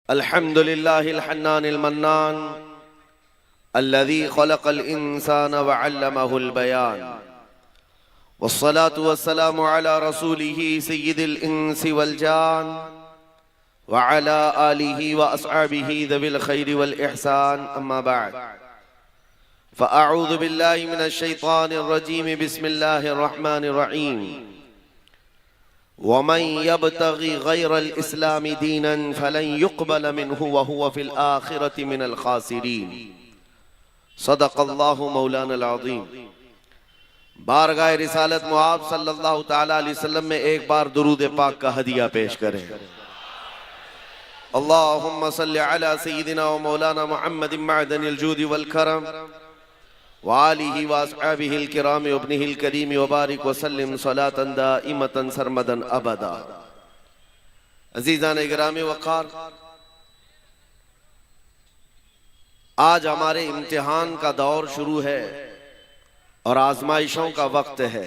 अल्हम्दुलिल्लाहिल हन्नानिल mannan अल्लज़ी खलक़ल इंसान व अल्लमहुल बयान वस्सलातु वस्सलामु अला रसूलिही सय्यिदिल इंसी वल जान व अला आलिही व अस्हाबिही ज़विल खैरि वल इहसान अम्मा बअद फ़अऊज़ु बिल्लाहि मिनश शैतानिर रजीम बिस्मिल्लाहिर रहमानिर रहीम वमन यब्तगी गैरल इस्लामी दीनन फलन युक़बल मिन्हु वहुव फिल आखिरति मिनल खासिरीन। सदक़ल्लाहु मौलानल अज़ीम। बारगाह रिसालत मुआब सल्लल्लाहु तआला अलैहि वसल्लम में एक बार दुरूद पाक का हदिया पेश करें। अल्लाहुम्मा सल्लि अला सय्यिदिना व मौलाना मुहम्मदिन मअदनिल जूदि वल करम व आलिहि व अस्हाबिहिल किराम व इब्निहिल करीम व बारिक व सल्लिम सलातन दाइमतन सरमदन अबदा। अज़ीज़ान गिरामी वक़ार, आज हमारे इम्तिहान का दौर शुरू है और आजमाइशों का वक्त है।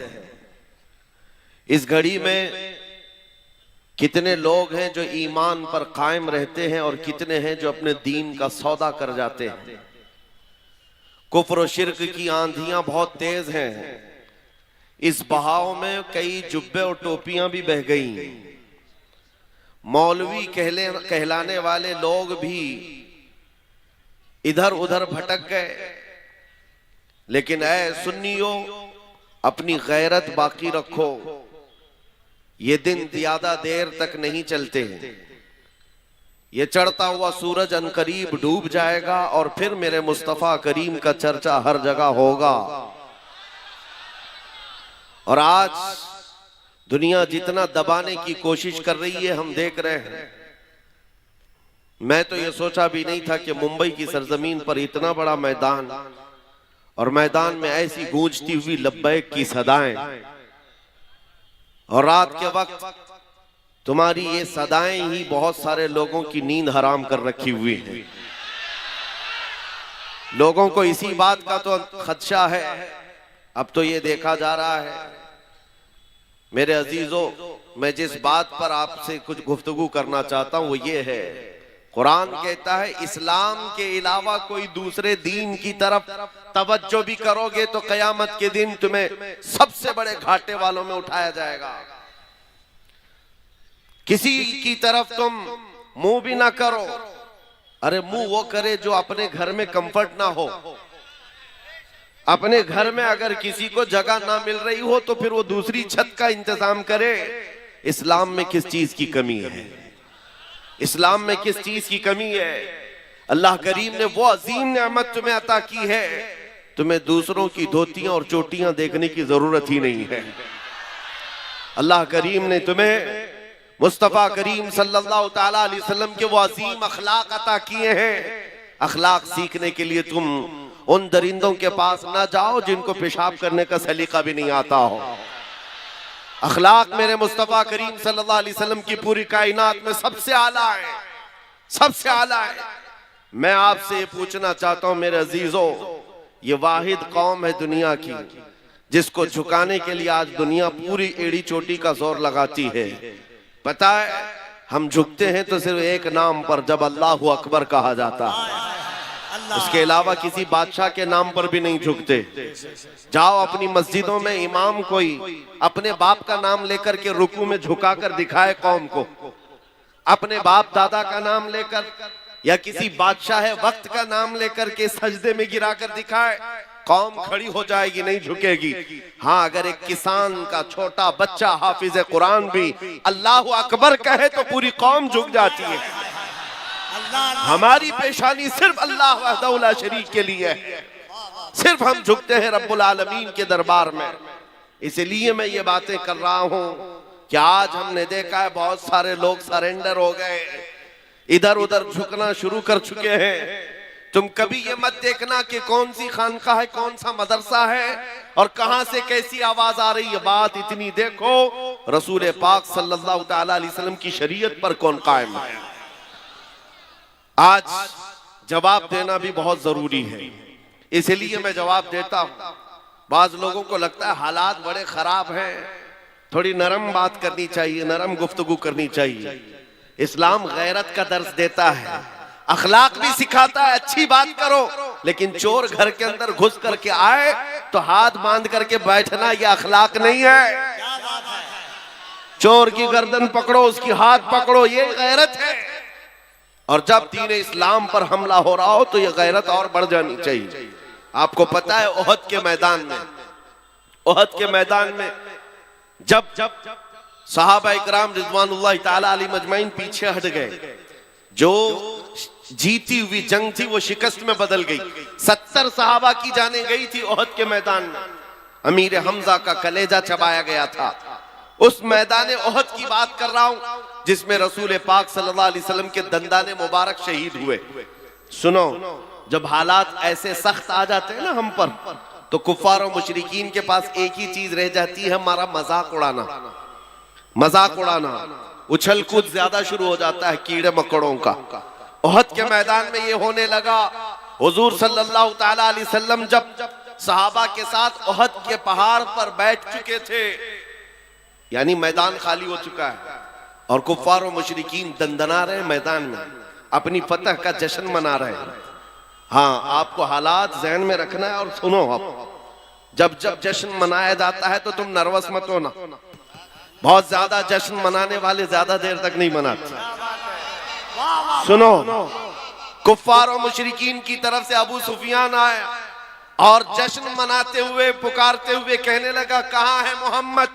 इस घड़ी में कितने लोग हैं जो ईमान पर कायम रहते हैं और कितने हैं जो अपने दीन का सौदा कर जाते हैं। कुफ्र और शिर्क की आंधियां बहुत तेज हैं। इस बहाव में कई जुब्बे और टोपियां भी बह गई। मौलवी कहलाने वाले लोग भी इधर उधर भटक गए। लेकिन ऐ सुन्नियों, अपनी गैरत बाकी रखो। ये दिन ज्यादा देर तक नहीं चलते। ये चढ़ता हुआ सूरज अनकरीब डूब जाएगा और फिर मेरे मुस्तफा करीम का चर्चा हर जगह होगा। और आज दुनिया जितना दबाने की कोशिश कर रही है हम देख रहे हैं। मैं तो ये सोचा भी नहीं था कि मुंबई की सरजमीन पर इतना बड़ा मैदान और मैदान में ऐसी गूंजती हुई लब्बैक की सदाएं, और रात के वक्त तुम्हारी ये सदाएं ही बहुत सारे लोगों की नींद हराम कर रखी हुई है। लोगों को इसी बात का तो खदशा है। अब तो ये देखा जा रहा है। मेरे अजीजों, मैं जिस बात पर आपसे कुछ गुफ्तगू करना चाहता हूं वो ये है, कुरान कहता है इस्लाम के अलावा कोई दूसरे दीन की तरफ तवज्जो भी करोगे तो कयामत के दिन तुम्हें सबसे बड़े घाटे वालों में उठाया जाएगा। किसी की तरफ तुम मुंह भी ना करो। अरे मुंह वो करे जो अपने घर में कंफर्ट ना हो। अपने घर में अगर किसी को जगह ना मिल रही हो तो फिर वो दूसरी छत का इंतजाम करे। इस्लाम में किस चीज की कमी है? इस्लाम में किस चीज की कमी है? अल्लाह करीम ने वो अजीम नेमत तुम्हें अता की है, तुम्हें दूसरों की धोतियां और चोटियां देखने की जरूरत ही नहीं है। अल्लाह करीम ने तुम्हें मुस्तफा करीम सल्लल्लाहु तआला अलैहि वसल्लम के वो अजीम अखलाक अता किए हैं। अखलाक सीखने के लिए तुम उन दरिंदों के पास ना जाओ जिनको पेशाब करने का सलीका भी नहीं आता हो। अखलाक मेरे मुस्तफा करीम सल्लल्लाहु अलैहि वसल्लम की पूरी कायनात में सबसे आला है, सबसे आला है। मैं आपसे ये पूछना चाहता हूं मेरे अजीजों, ये वाहिद कौम है दुनिया की जिसको झुकाने के लिए आज दुनिया पूरी एड़ी चोटी का जोर लगाती है। पता है, हम झुकते हैं तो सिर्फ एक नाम पर, जब अल्लाहु अकबर कहा जाता है। उसके अलावा किसी बादशाह के नाम पर भी नहीं झुकते। जाओ अपनी मस्जिदों में इमाम कोई अपने बाप का नाम लेकर के रुकू में झुका कर दिखाए कौम को, अपने बाप दादा का नाम लेकर या किसी बादशाह वक्त का नाम लेकर के सजदे में गिरा कर दिखाए, कौम खड़ी हो जाएगी, नहीं झुकेगी। हाँ, अगर एक किसान का छोटा बच्चा हाफिज कुरान भी अल्लाहु अकबर कहे तो पूरी कौम झुक जाती है। हमारी पेशानी सिर्फ अल्लाह वहदहु ला शरीक के लिए है। सिर्फ हम झुकते हैं रब्बुल आलमीन के दरबार में। इसलिए मैं ये बातें कर रहा हूं कि आज हमने देखा है बहुत सारे लोग सरेंडर हो गए, इधर उधर झुकना शुरू कर चुके हैं। तुम कभी ये मत देखना कि कौन सी खानका है, कौन सा मदरसा है और कहां से कैसी आवाज आ रही है। बात इतनी देखो, रसूल पाक सल्लल्लाहु तआला अलैहि वसल्लम की शरीयत पर कौन कायम है। आज जवाब देना भी बहुत जरूरी है, इसलिए मैं जवाब देता हूं। बाज लोगों को लगता है हालात बड़े खराब हैं, थोड़ी नरम बात करनी चाहिए, नरम गुफ्तगू करनी चाहिए। इस्लाम गैरत का दर्स देता है, अखलाक भी सिखाता है। अच्छी बात करो, लेकिन चोर घर के अंदर घुस करके आए तो हाथ बांध करके बैठना यह अखलाक नहीं है। चोर की गर्दन पकड़ो, उसकी हाथ पकड़ो, ये गैरत है। और जब दीन इस्लाम पर हमला हो रहा हो तो यह गैरत और बढ़ जानी चाहिए। आपको पता है ओहद के मैदान में, ओहद के मैदान में जब सहाबा इकराम रिज़वानुल्लाह ताला अलैहिम अजमईन पीछे हट गए, जो जीती हुई जंग थी वो शिकस्त में बदल गई। 70 सहाबा की जाने गई थी ओहद के मैदान में, अमीर हमजा का कलेजा चबाया गया था। उस मैदान ओहद की बात कर रहा हूं जिसमें रसूल पाक सल्लल्लाहु अलैहि वसल्लम के दंदाने मुबारक शहीद हुए। सुनो, जब हालात ऐसे सख्त आ जाते हैं ना हम पर, तो कुफ्फार और मुशरिकीन के पास एक ही चीज रह जाती है, हमारा मजाक उड़ाना। मजाक उड़ाना, उछल कूद ज्यादा शुरू हो जाता है कीड़े मकोड़ों का। ओहद के मैदान में ये होने लगा। हुजूर सल्लल्लाहु ताला अलैहि वसल्लम जब सहाबा के साथ ओहद के पहाड़ पर बैठ चुके थे, यानी मैदान खाली हो चुका है और कुफ्फार और मुशरिकीन दंदना रहे मैदान में, अपनी फतह का जश्न मना रहे हैं। हाँ, आपको हालात ज़हन में रखना है। और सुनो, आप जब जब जश्न मनाया जाता है तो तुम नर्वस मत होना। बहुत ज्यादा जश्न मनाने वाले ज्यादा देर तक नहीं मनाते। सुनो, कुफ्फार और मुशरिकीन की तरफ से अबू सुफियान आया और जश्न मनाते हुए पुकारते हुए कहने लगा, कहां है मोहम्मद,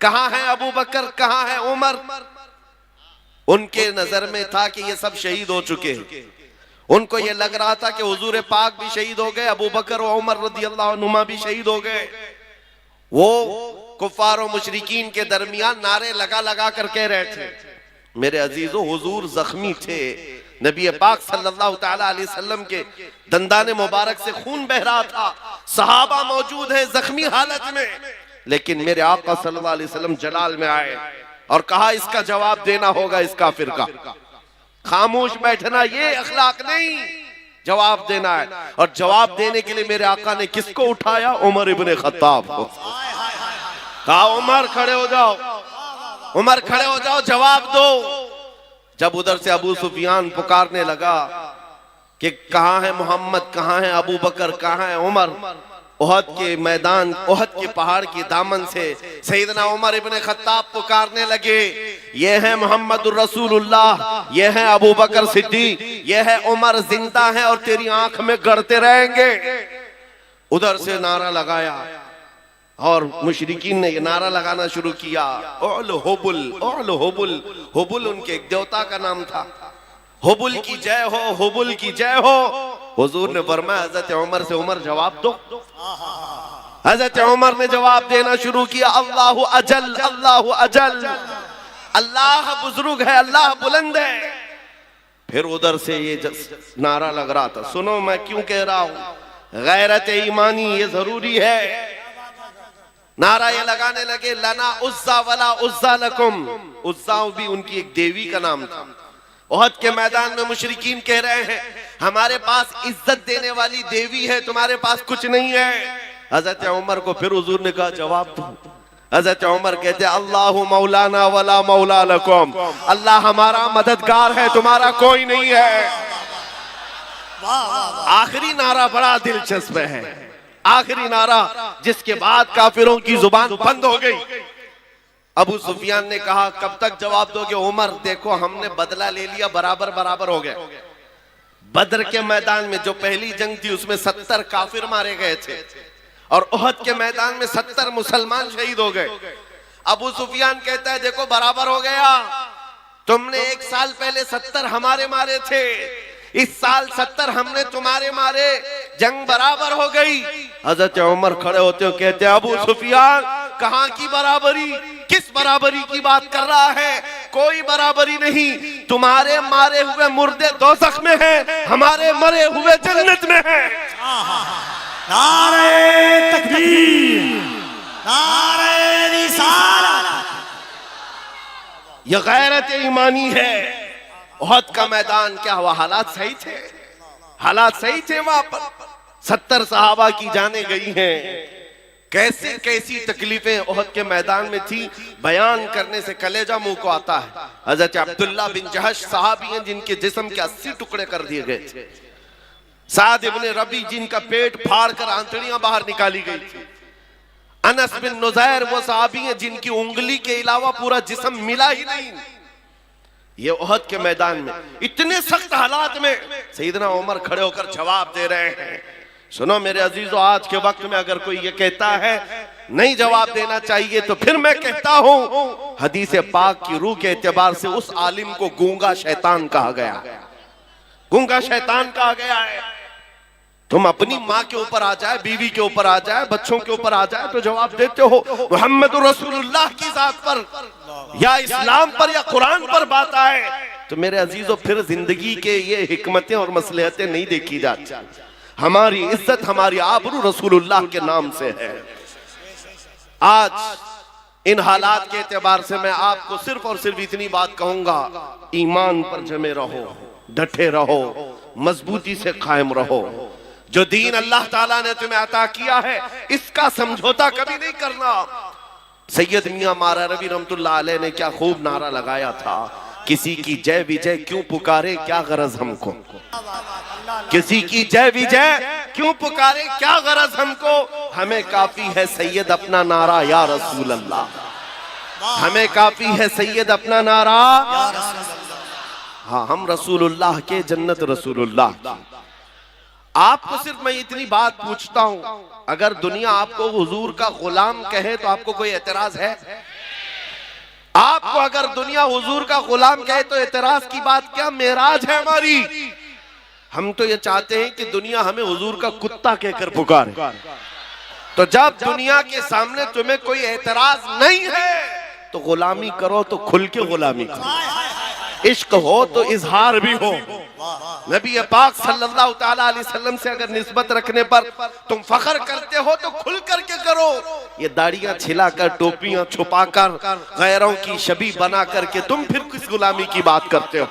कहां है अबू बकर, कहां है उमर। उनके नजर में था कि ये सब शहीद हो चुके हैं। उनको ये लग रहा था कि हुजूर पाक भी शहीद हो गए, अबू बकर और उमर रदियल्लाहु अन्हुमा भी शहीद हो गए। वो कुफ्फार और मुशरिकीन के दरमियान नारे लगा लगा कर कह रहे थे, मेरे अजीजों, हुजूर जख्मी थे, नबी पाक सल्लल्लाहु ताला अलैहि वसल्लम के दंदाने मुबारक से खून बह रहा था, सहाबा मौजूद है जख्मी हालत में, लेकिन मेरे आका सल्लल्लाहु अलैहि वसल्लम जलाल में आए और कहा इसका जवाब देना होगा इस काफिर का। खामोश बैठना ये अखलाक नहीं, जवाब देना है। और जवाब देने के लिए मेरे आका ने किसको उठाया? उमर इब्ने खत्ताब को। कहा उमर खड़े हो जाओ, उमर खड़े हो जाओ, जवाब दो। जब उधर से अबू सुफियान पुकारने लगा कि कहां है मोहम्मद, कहां है अबू बकर, कहां है उमर, ओहद के मैदान, ओहद के पहाड़ की दामन से सैयदना उमर इब्ने खत्ताब पुकारने लगे, ये है मोहम्मदुर रसूलुल्लाह, ये है अबू बकर सिद्दीक, ये है उमर, जिंदा है और तेरी आंख में गड़ते रहेंगे। उधर से नारा लगाया और मुशरिकीन ने ये नारा लगाना शुरू किया, ओल हुबुल, ओल हुबुल। हुबुल उनके एक देवता का नाम था। हुबुल की जय हो, हुबुल की जय हो। हुजूर ने फरमाया हजरत उमर से, उमर जवाब दो। हजरत उमर ने जवाब देना शुरू किया, अल्लाहु अजल, अल्लाहु अजल, अल्लाह बुजुर्ग है, अल्लाह बुलंद है। फिर उधर से ये नारा लग रहा था। सुनो, मैं क्यों कह रहा हूं, गैरत ईमानी ये जरूरी है। नारा ये लगाने लगे, लना उज्जा वला उज्जा लकुम। उज्जा भी उनकी एक देवी का नाम था। ओहद के मैदान में मुशरिकीन कह रहे हैं, हमारे पास इज्जत देने वाली देवी है, तुम्हारे पास कुछ नहीं है। हजरत उमर को फिर हुजूर ने कहा जवाब दो। हजरत उमर कहते, अल्लाहु मौलाना वला मौला लकुम, अल्लाह हमारा मददगार है, तुम्हारा कोई नहीं है। आखिरी नारा बड़ा दिलचस्प है, आखिरी नारा जिसके बाद काफिरों की जुबान बंद हो गई। अबू सुफियान ने कहा, कब तक जवाब दोगे? उमर देखो, हमने बदला ले लिया, बराबर बराबर हो गया। बदर के मैदान में जो पहली जंग थी उसमें 70 काफिर मारे गए थे और ओहद के मैदान में 70 मुसलमान शहीद हो गए। अबू सुफियान कहता है, देखो बराबर हो गया, तुमने एक साल पहले 70 हमारे मारे थे, इस साल 70 हमने तुम्हारे मारे, जंग बराबर हो गई। हजरत उमर खड़े होते हो कहते हैं, अबू सुफियान कहां की बराबरी, किस बराबरी की बात कर रहा है? कोई बराबरी नहीं, तुम्हारे मारे हुए मुर्दे दोज़ख में हैं, हमारे मरे हुए जन्नत में हैं। नारे तकबीर, नारे रिसालत। यह गैरत ईमानी है। ओहद का मैदान क्या हुआ? हालात सही थे, हालात सही थे। वहां पर 70 सहाबा की जाने गई हैं, कैसे कैसी तकलीफें ओहद के मैदान में थी, बयान करने से कलेजा मुंह को आता है। हजरत अब्दुल्ला बिन जहश साहबी हैं जिनके जिस्म के 80 टुकड़े कर दिए गए थे। साद इब्ने रबी जिनका पेट फाड़ कर आंतड़ियां बाहर निकाली गई थी। अनस बिन नुज़ैर वो साहबी हैं जिनकी उंगली के अलावा पूरा जिस्म मिला ही नहीं। ये ओहद के मैदान में इतने सख्त हालात में सैयदना उमर खड़े होकर जवाब दे रहे हैं। सुनो मेरे अजीजों, आज के वक्त में अगर कोई ये कहता है नहीं जवाब देना चाहिए, तो फिर मैं कहता हूं हदीस पाक की रूह के एतबार से उस आलिम को गूंगा शैतान कहा गया, गूंगा शैतान कहा गया है। तुम अपनी माँ के ऊपर आ जाए, बीवी के ऊपर आ जाए, बच्चों के ऊपर आ जाए तो जवाब देते हो। मोहम्मद रसूलुल्लाह की जात पर या इस्लाम पर या कुरान पर बात आए तो मेरे अजीजों फिर जिंदगी के ये हिकमतें और मसलहतें नहीं देखी जाती। हमारी इज्जत, हमारी आबरू रसूलुल्लाह के नाम से है। आज इन हालात के एतबार से मैं आपको सिर्फ और सिर्फ इतनी बात कहूंगा, ईमान पर जमे रहो, डटे रहो, मजबूती से कायम रहो। जो दीन अल्लाह ताला ने तुम्हें अता किया है इसका समझौता कभी नहीं करना। सैयद मियां मारा रवि रहमतुल्लाह अलैह ने क्या खूब नारा लगाया था, किसी की जय विजय क्यों पुकारे क्या गरज हमको, किसी की जय विजय क्यों पुकारे क्या गरज हमको, हमें काफी है सैयद अपना नारा या रसूल अल्लाह, हमें काफी है सैयद अपना नारा। हाँ, हम रसूलुल्लाह के, जन्नत रसूलुल्लाह की। आपको सिर्फ मैं इतनी बात पूछता हूं, अगर दुनिया आपको हुजूर का गुलाम कहे तो आपको कोई एतराज है? आपको अगर दुनिया हुजूर का गुलाम कहे तो एतराज की बात क्या, मेराज है हमारी। हम तो ये चाहते हैं कि दुनिया हमें हुजूर का कुत्ता कहकर पुकारे। तो जब दुनिया के सामने तुम्हें कोई एतराज नहीं है तो गुलामी करो, तो खुल के गुलामी करो। इश्क हो तो इजहार भी हो। नबी पाक सल्लल्लाहु ताला अलैहि वसल्लम से अगर निस्बत रखने पर तुम फख्र करते हो तो खुल करके करो। ये दाढ़ियां छिलाकर, टोपियां छुपाकर, गैरों की शबी बना करके तुम फिर किस गुलामी की बात करते हो?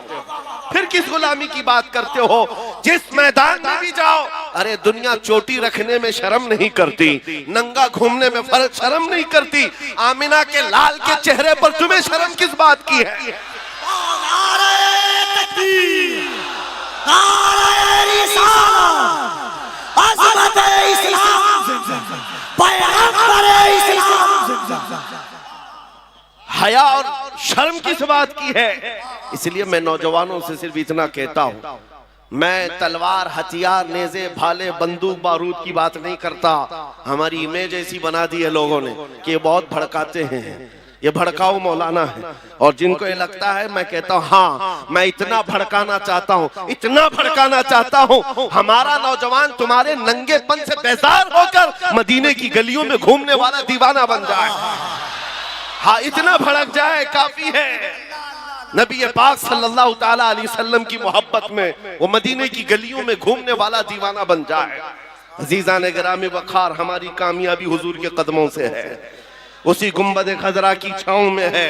फिर किस गुलामी की बात करते हो? जिस मैदान में भी जाओ, अरे दुनिया चोटी रखने में शर्म नहीं करती, नंगा घूमने में शर्म नहीं करती, आमिना के लाल के चेहरे पर तुम्हें शर्म किस बात की है? हया और शर्म किस बात की है? इसलिए मैं नौजवानों से सिर्फ इतना कहता हूं, मैं तलवार, हथियार, नेज़े, भाले, बंदूक, बारूद की बात नहीं करता। हमारी इमेज ऐसी बना दी है लोगों ने कि ये बहुत भड़काते हैं, ये भड़काऊ मौलाना है। और जिनको ये लगता है, मैं कहता हूँ हाँ, मैं इतना भड़काना चाहता हूँ, इतना भड़काना चाहता हूँ, हमारा नौजवान तुम्हारे नंगेपन से बेजार होकर मदीने की गलियों में घूमने वाला दीवाना बन जाए। हाँ, इतना भड़क जाए काफी है। नबी पाक सल्लल्लाहु ताला अलैहि वसल्लम की मोहब्बत में वो मदीने की गलियों में घूमने वाला दीवाना बन जाए। अजीज़ान गिरामी वक़ार, हमारी कामयाबी हुजूर के कदमों से है। उसी गुंबद खजरा की छांव में है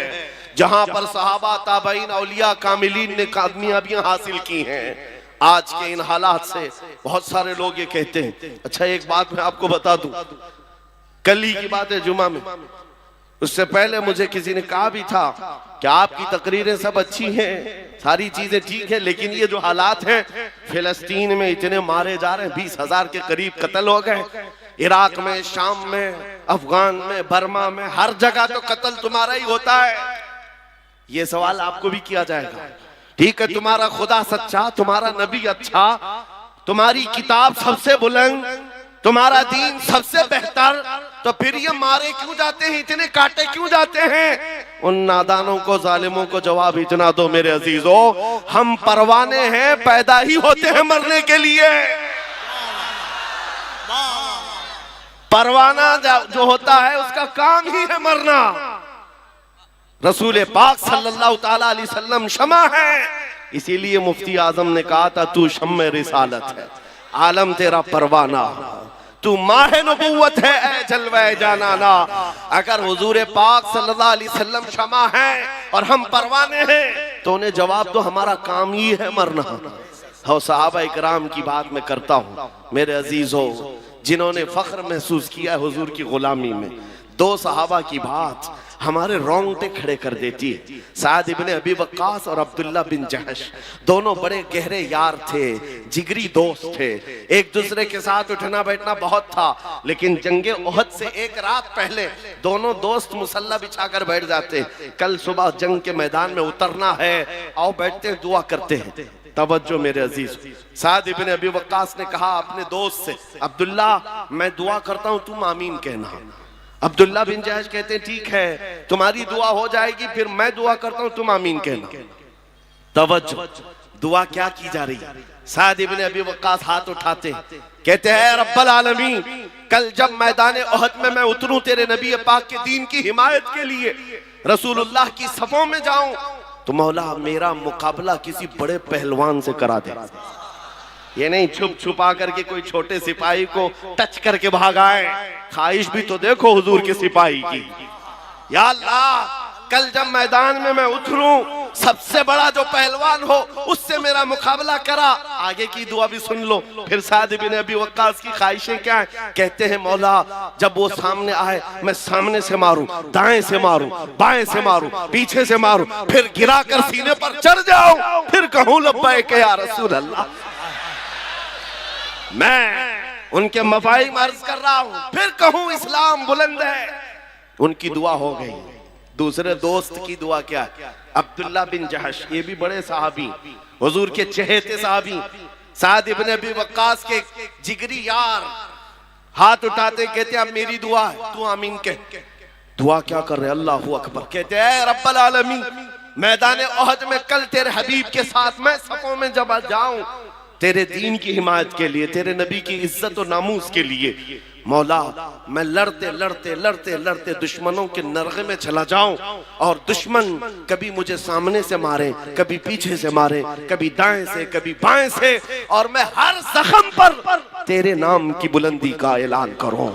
जहां पर सहाबा, ताबईन, औलिया, कामिलीन ने कामयाबियां हासिल की हैं। आज के इन हालात से बहुत सारे लोग ये कहते हैं। अच्छा, एक बात मैं आपको बता दूं, कल ही की बात है, जुमा में, उससे पहले मुझे किसी ने कहा भी था कि आपकी तकरीरें सब अच्छी हैं, सारी चीजें ठीक है, लेकिन ये जो हालात हैं, फिलिस्तीन में इतने मारे जा रहे हैं, 20,000 के करीब कत्ल हो गए, इराक में, शाम में, अफगान में, बर्मा में, हर जगह तो कत्ल तुम्हारा ही होता है। ये सवाल आपको भी किया जाएगा। ठीक है, तुम्हारा खुदा सच्चा, तुम्हारा नबी अच्छा, तुम्हारी किताब सबसे बुलंद, तुम्हारा दीन सबसे बेहतर, तो फिर ये मारे क्यों जाते हैं, इतने काटे क्यों जाते हैं? उन नादानों को, जालिमों को जवाब इतना दो मेरे अजीजों, हम परवाने हैं, पैदा ही होते हैं मरने के लिए। परवाना जो होता है उसका काम ही है मरना। रसूल पाक सल्लल्लाहु ताला अलैहि वसल्लम शमा है, इसीलिए मुफ्ती आजम ने कहा था, तू शम्मे रिसालत है, आलम तेरा परवाना, तू माहे नबुव्वत है, ए जलवे जानाना। अगर हुजूर पाक सल्लल्लाहु अलैहि वसल्लम शमा है और हम परवाने हैं तो उन्हें जवाब दो, हमारा काम ही है मरना। और सहाबा इकराम की बात मैं करता हूं मेरे अजीजों, जिन्होंने फख्र महसूस किया है हुजूर की गुलामी में। दो सहाबा की बात हमारे रोंगटे खड़े कर देती है। साद इब्ने अबी वक्कास और अब्दुल्ला बिन जहश दोनों बड़े गहरे यार थे, जिगरी दोस्त थे। एक दूसरे के साथ उठना बैठना बहुत था, लेकिन जंगे उहद से एक रात पहले दोनों दोस्त मुसल्ला बिछाकर बैठ जाते, कल सुबह जंग के मैदान में उतरना है, आओ बैठते हैं, दुआ करते हैं। तवज्जो मेरे अजीज, साद इब्ने अबी वक्कास ने कहा अपने दोस्त से, अब्दुल्ला मैं दुआ करता हूं, तुम आमीन कहना। अब्दुल्ला बिन जहश कहते हैं ठीक है, तुम्हारी दुआ हो जाएगी, फिर मैं दुआ करता हूं, तुम आमीन कहना। तवज्जो, दुआ क्या की जा रही है? साद इब्ने अबी वक्कास हाथ उठाते कहते हैं रब्बल आलमीन, कल जब मैदान उहद में मैं उतरूं तेरे नबी पाक के दीन की हिमायत के लिए, रसूलुल्लाह की सफों में जाऊं, तो मौला मेरा मुकाबला किसी बड़े पहलवान से करा दे। ये नहीं छुप छुपा करके कोई छोटे सिपाही को टच करके भाग आए, ख्वाहिश भी तो देखो हुजूर के सिपाही की। या अल्लाह, कल जब मैदान में मैं उतरूं, सबसे बड़ा जो पहलवान हो उससे मेरा मुकाबला करा। आगे की दुआ भी सुन लो। फिर साद इब्ने अबी वक्कास की ख्वाहिशें क्या है? कहते हैं मौला जब वो सामने आए, मैं सामने से मारूं, दाएं से मारूं, बाएं से मारूं, पीछे से मारूं, फिर गिरा कर सीने पर चढ़ जाऊं, फिर कहूं लब्बैक या रसूल अल्लाह। मैं उनके मफाहिम अर्ज कर रहा हूं, फिर कहूं इस्लाम बुलंद है। उनकी दुआ हो गई। दूसरे दोस्त की दुआ क्या? अब्दुल्ला बिन जहश, ये भी बड़े सहाबी, हुजूर के चहेते सहाबी, साद इब्ने अबी वक्कास के जिगरी यार, हाथ उठाते कहते अब मेरी दुआ है, तू आमीन कह। दुआ क्या कर रहे? अल्लाहू अकबर। कहते हैं रब्बल आलमीन, मैदान उहद में कल तेरे हबीब के साथ मैं सफों में जब जाऊं, तेरे दीन की हिमायत के लिए, तेरे नबी की इज्जत और नामूस के लिए, मौला मैं लड़ते लड़ते लड़ते लड़ते दुश्मनों के नरगे में चला जाऊं, और दुश्मन कभी मुझे सामने से मारे, कभी पीछे से मारे, कभी दाएं से, कभी बाएं से, और मैं हर जख्म पर तेरे नाम की बुलंदी का ऐलान करूं,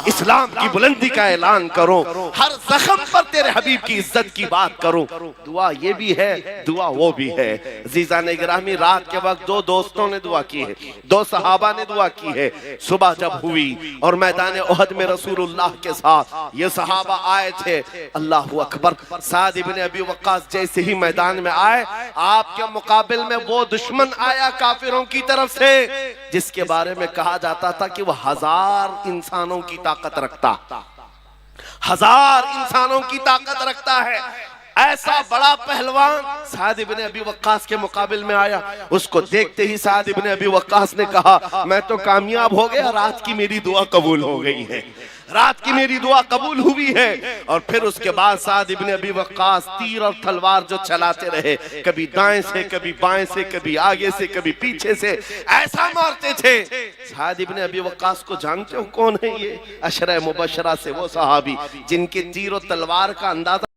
इस्लाम की बुलंदी का ऐलान करूं, हर जख्म पर तेरे हबीब की इज्जत की बात करूं। दुआ ये भी है, दुआ वो भी है। अज़ीज़ान गिरामी, रात के वक्त दो दोस्तों ने दुआ की है, दो सहाबा ने दुआ की है। सुबह जब हुई और मैदान उहद में रसूलुल्लाह के साथ ये सहाबा आए थे, अल्लाहू अकबर, साद इब्ने अबी वक्कास जैसे ही मैदान में आए, आपके मुकाबिल में वो दुश्मन आया काफिरों की तरफ से जिसके बारे में कहा जाता था कि वह 1000 इंसानों की ताकत रखता, 1000 इंसानों की ताकत रखता है। ऐसा बड़ा पहलवान साद इब्ने अबी वक्कास के मुकाबिल में आया। उसको देखते ही साद इब्ने अबी वक्कास ने कहा मैं तो कामयाब हो गया, रात की मेरी दुआ कबूल हो गई है, रात की मेरी दुआ कबूल हुई है। और फिर उसके बाद साद इब्ने अबी वक्कास तीर और तलवार जो चलाते रहे, कभी दाएं से, कभी बाएं से, कभी आगे से, कभी पीछे से, ऐसा मारते थे। साद इब्ने अबी वक्कास को जानते हो कौन है? ये अशरा मुबशरा से वो सहाबी जिनके तीर और तलवार का अंदाजा